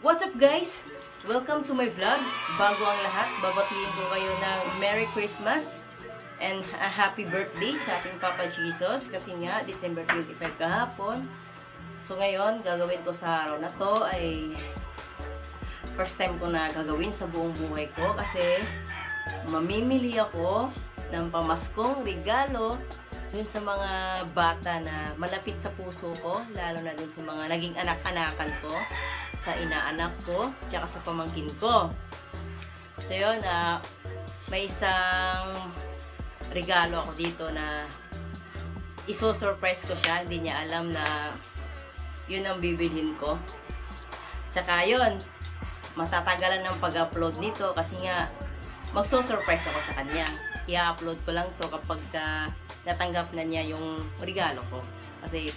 What's up guys? Welcome to my vlog. Bago ang lahat, babatiin ko kayo ng Merry Christmas and a Happy Birthday sa ating Papa Jesus kasi nga December 25 kahapon. So ngayon, gagawin ko sa araw na to ay first time ko na gagawin sa buong buhay ko kasi mamimili ako ng pamaskong regalo dun sa mga bata na malapit sa puso ko, lalo na dun sa mga naging anak-anakan ko, sa inaanak ko, tsaka sa pamangkin ko. So yun, may isang regalo ako dito na iso-surprise ko siya, hindi niya alam na yun ang bibilhin ko. Tsaka yun, matatagalan ng pag-upload nito kasi nga magso-surprise ako sa kanya. I-upload ko lang to kapag natanggap na niya yung regalo ko. Kasi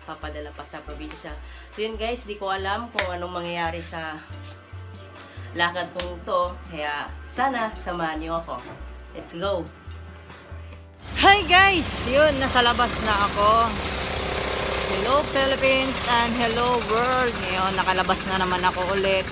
papadala pa sa probinsya. So yun guys, di ko alam kung anong mangyayari sa lakad kong to. Kaya sana samahan niyo ako. Let's go! Hi guys! Yun, nasa labas na ako. Hello Philippines and hello world. Ngayon, nakalabas na naman ako ulit.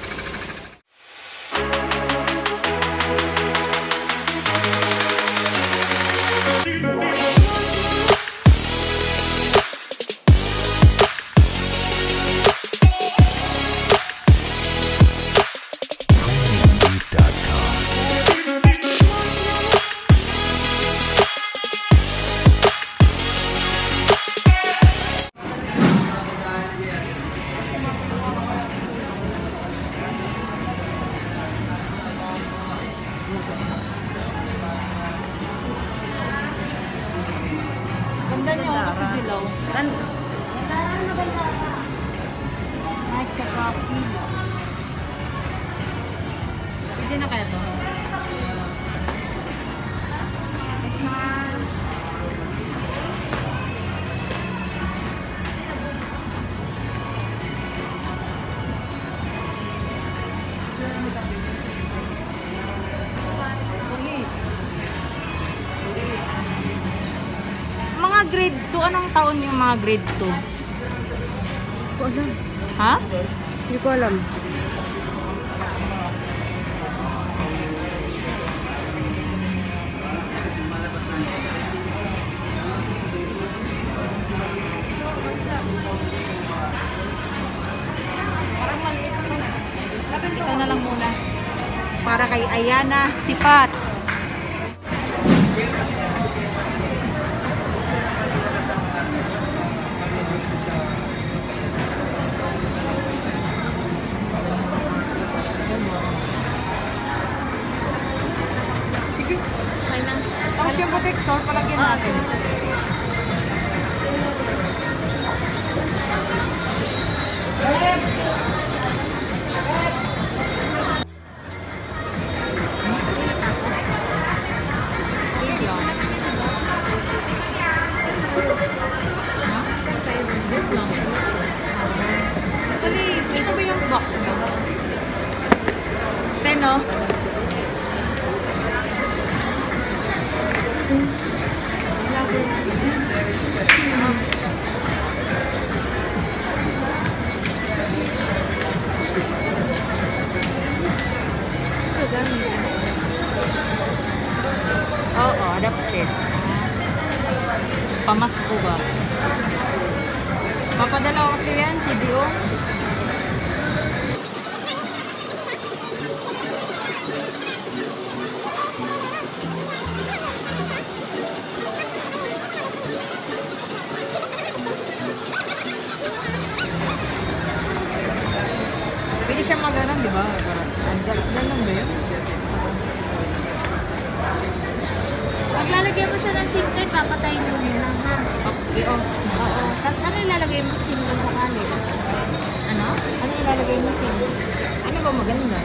Ganda niya ako kasi dilaw. Ay, tsaka pila. Pwede na kaya to? Mga grade 2, anong taon yung mga grade 2? Hindi ko alam. Ha? Hindi ko alam. Parang maliit ito. Ito na lang muna. Para kay Ayana Sipat. Tapos yung protector, palagyan natin. Ito ba yung box niyo? Peno? Oo, adapted. Pamasko ba? Papadala ko kasi yan, CDO. Pwede siya maganon, di ba? Ganon ba yun? Paglalagay mo siya ng SIM card, papatayin mo muna, ha? Okay, oo. Tapos ano ilalagay mo SIM doon sa kalit? Ano? Ano ilalagay mo SIM? Ano ba maganda?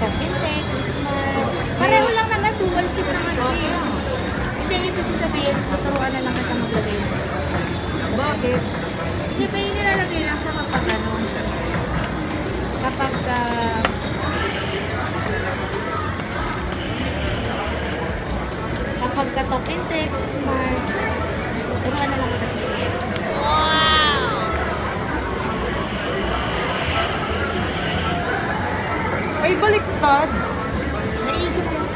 Kung Fintech, Smart. Pareho lang naman, dual SIM naman. Okay. Hindi, ibig sabihin, tuturuan na lang kita maglagay mo. Bakit? Hindi ba yung nilalagay lang siya kapag ano? Kapag kapag ka-top Fintech, Smart. Turuan na lang kita sa SIM. Wow! Ay, baliktad. Naikot lang.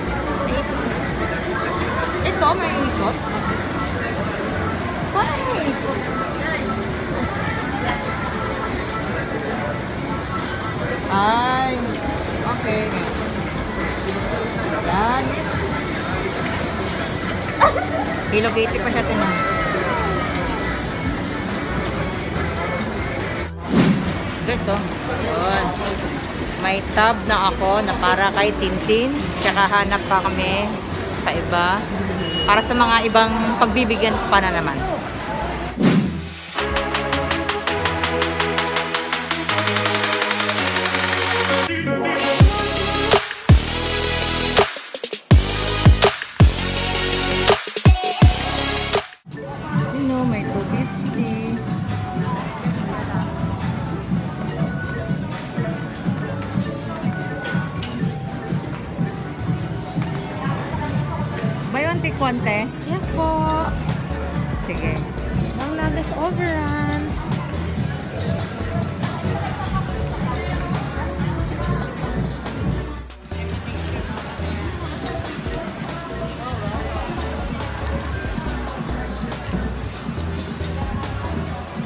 Naikot lang. Ito, may ikot. Paano may ikot? Ay, okay. Yan. Hello Kitty pa siya tinan. Guys, oh. Yun. May tab na ako na para kay Tintin. Tsaka hanap pa kami sa iba. Para sa mga ibang pagbibigyan pa na naman. May 250. May one take one, te? Yes po. Sige. Bangladesh overruns.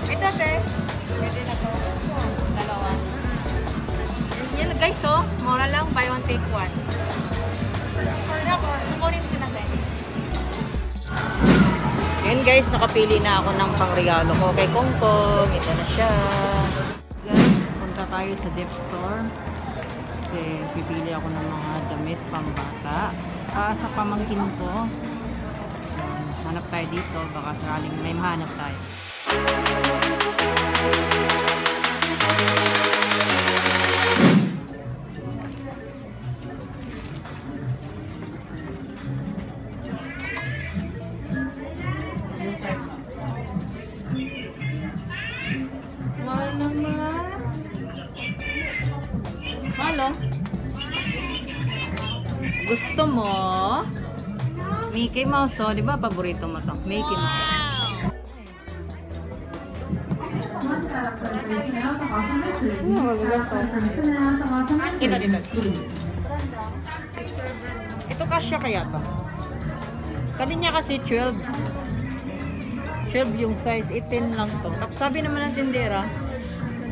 Ito, te. Pwede na to. Dalawa. Yan, guys, oh. Mura lang. Buy one, take one. Kukunin ko na, te. Yan, guys. Nakapili na ako ng pangregalo ko kay Kongkong. Ito na siya. Guys, punta tayo sa Dep Store. Kasi pipili ako ng mga damit pambata. Sa pamangkin ko. Hanap tayo dito. Baka sakaling may mahanap tayo. Mahal naman. Halo? Gusto mo? Mickey Mouse, oh. Di ba paborito mo to? Mickey Mouse. Dito. Ito kasya kaya to. Sabi niya kasi 12. 12 yung size, 18 lang to. Tapos sabi naman ng tindera,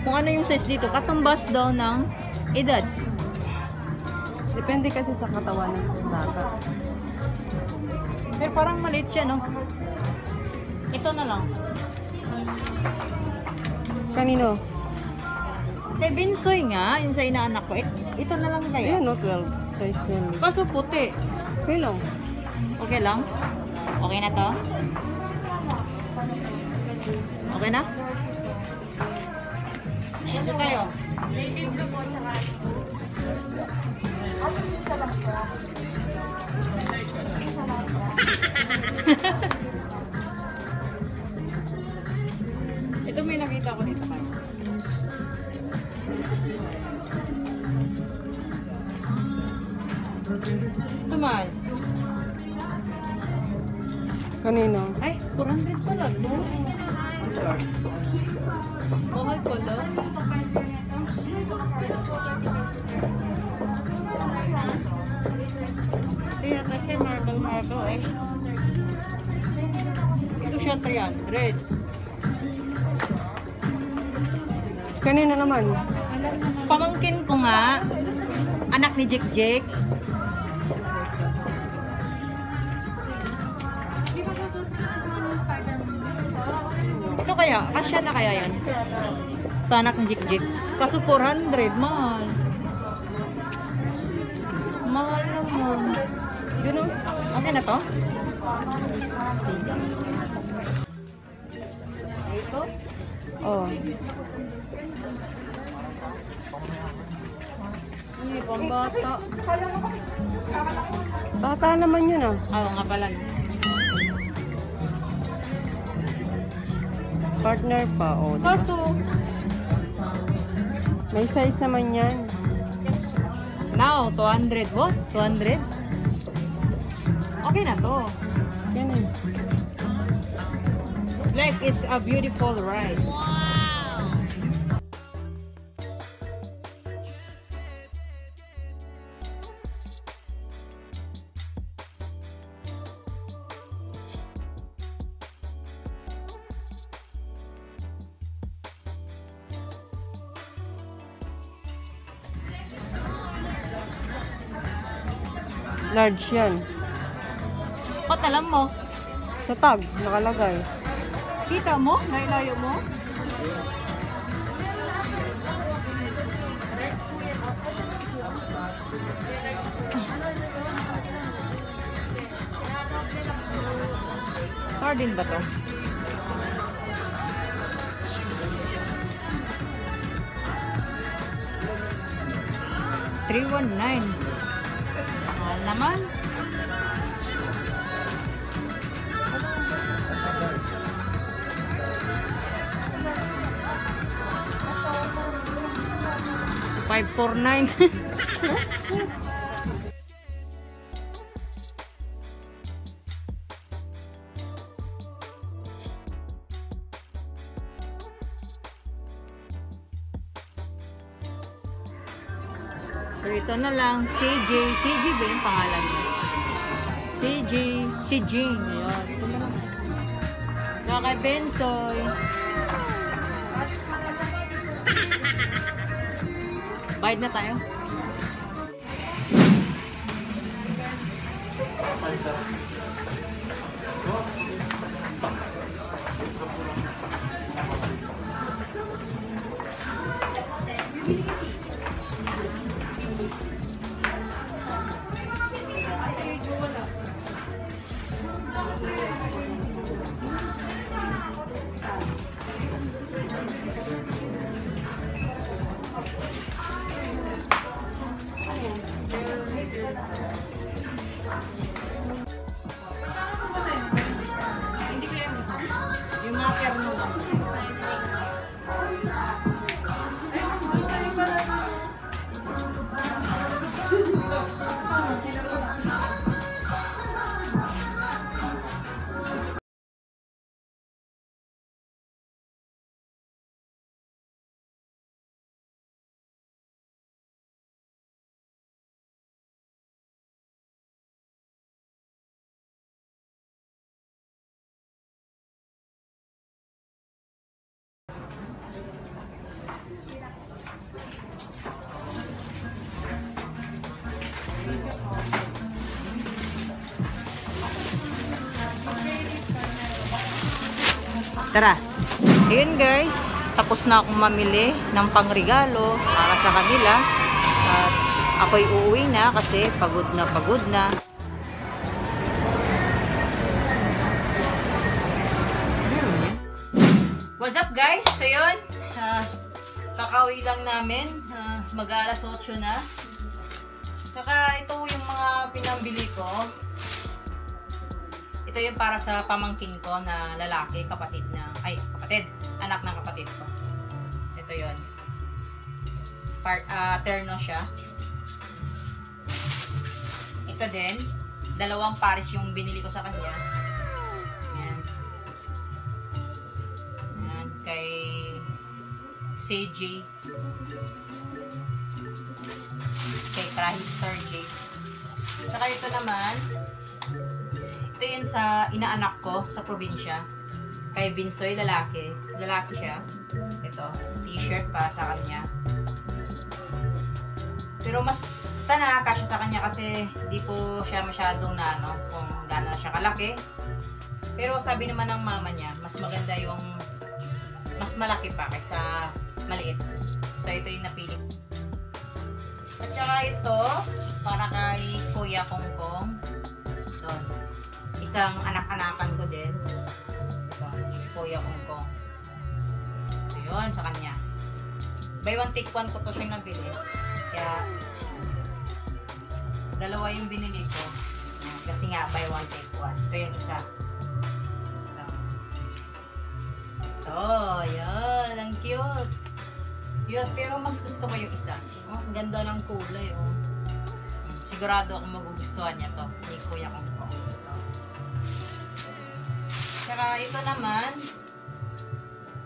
kung ano yung size dito, katumbas daw ng edad. Depende kasi sa katawan ng bata. Pero parang maliit siya, no? Ito na lang. Kanino? Kay Binsoy nga, yung sa inaanak ko. Ito na lang kaya. Ayan, no? 12. Size 12. Kaso puti. Okay lang. Okay lang? Okay na to? Okay na? Ito tayo. Ito may nakita ko dito kayo. Ito mahal. Kanino? Ay, 400 pala to. Mahal pala. Kaya kasi marble eh. Ito siya 300. Kanino naman? Pamangkin ko nga, anak ni Jek. Ito kaya, kasya na kaya yan? Sa anak ni Jek. Kaso 400, mahal. Mahal naman. Ganun. Okay na to? Ito? Oh. Ay, pambata. Bata naman yun ah. Oo nga pala. Partner pa, oh. Diba? Kaso, May size naman yan. now, 200. What? 200? Okay na to. Yan eh. Life is a beautiful ride. Large yan. Ba't alam mo? Sa tag, nakalagay. Kita mo? Nailayo mo? Sardine ba to? $319. Mahal naman. $549. So, ito na lang. CJ. CJ ba yung pangalan niya? CJ. Si Jane. Ayan. Ito na lang. Saka kay Bensoy. Bayad na tayo. Hindi ko yan. Yung mga terno lang. Tara. Ayun guys, tapos na akong mamili ng pangregalo para sa kanila. At ako'y uuwi na kasi pagod na pagod na. What's up guys? Ayun, kakauwi lang namin. Mag-alas 8 na. Saka ito yung mga pinambili ko. Ito yung para sa pamangkin ko na lalaki, kapatid, anak ng kapatid ko. Ito yun. Terno siya. Ito din. 2 pares yung binili ko sa kanya. Ayan. Ayan. Kay CJ. Kay Krahister J. Saka ito naman. Ito yun sa inaanak ko sa probinsya. Kay Binsoy, lalaki. Lalaki siya. Ito, t-shirt para sa kanya. Pero mas sana kasya sa kanya kasi di po siya masyadong kung gano'n na siya kalaki. Pero sabi naman ng mama niya, mas maganda yung mas malaki pa kaysa maliit. So ito yung napili. At saka ito, para kay Kuya Kongkong. Doon. Isang anak-anakan ko din. Ito, si Kuya Kongkong. So yun, sa kanya. Buy one take one ko to siya nabili. Kaya, 2 yung binili ko. Kasi nga, buy one take one. Ito yung isa. Ito, yan. Ang cute. Yun, pero mas gusto ko yung isa. Oh, ganda ng kulay, oh. Sigurado ako magugustuhan niya to. Ni Kuya Kongkong. Saka ito naman,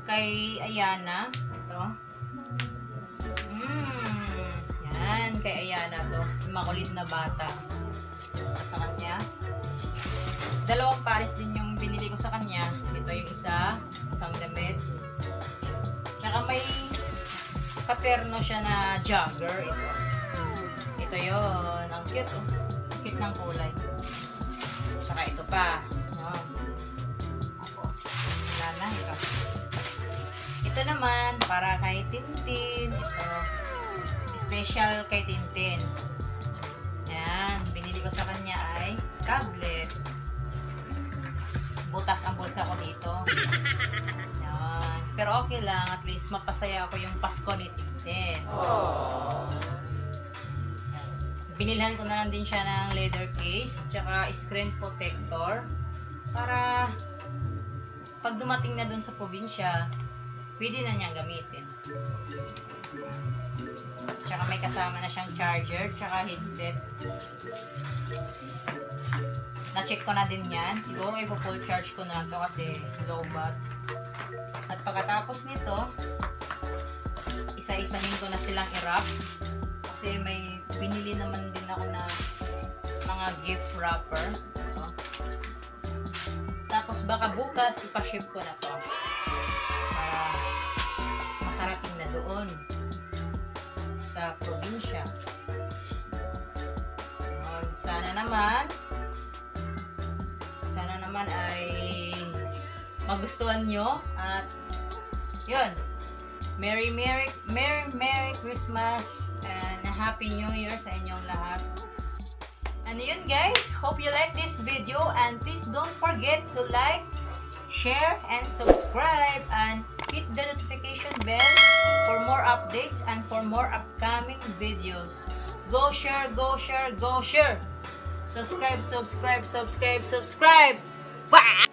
kay Ayana. Ito. Yan, kay Ayana to. Makulit na bata. Sa kanya. 2 pares din yung binili ko sa kanya. Ito yung isa. Isang damit. Tsaka may katerno siya na jogger. Ito. Ito yun. Ang cute, oh. Cute ng kulay. Saka ito pa. Wow. Tapos, wala na ito. Ito naman, para kay Tintin. Ito, special kay Tintin. Yan, binili ko sa kanya ay tablet. Butas ang bulsa ko dito. Yan. Pero okay lang, at least mapasaya ako yung Pasko ni Tintin. Binilhan ko na lang din siya ng leather case, tsaka screen protector, para pag dumating na dun sa probinsya, pwede na niyang gamitin. Tsaka may kasama na siyang charger, tsaka headset. Na-check ko na din yan. Siguro ipo-full charge ko na to kasi low bat. At pagkatapos nito, isa-isahin ko na silang i-wrap. Kasi may binili naman din ako na mga gift wrapper. So, tapos baka bukas ipa-ship ko na to. Para makarating na doon sa probinsya. Sana naman ay magustuhan nyo. At yun. Merry Christmas and a Happy New Year sa inyong lahat. And yun guys, hope you like this video and please don't forget to like, share, and subscribe and hit the notification bell for more updates and for more upcoming videos. Go share, go share, go share! Subscribe! Wow!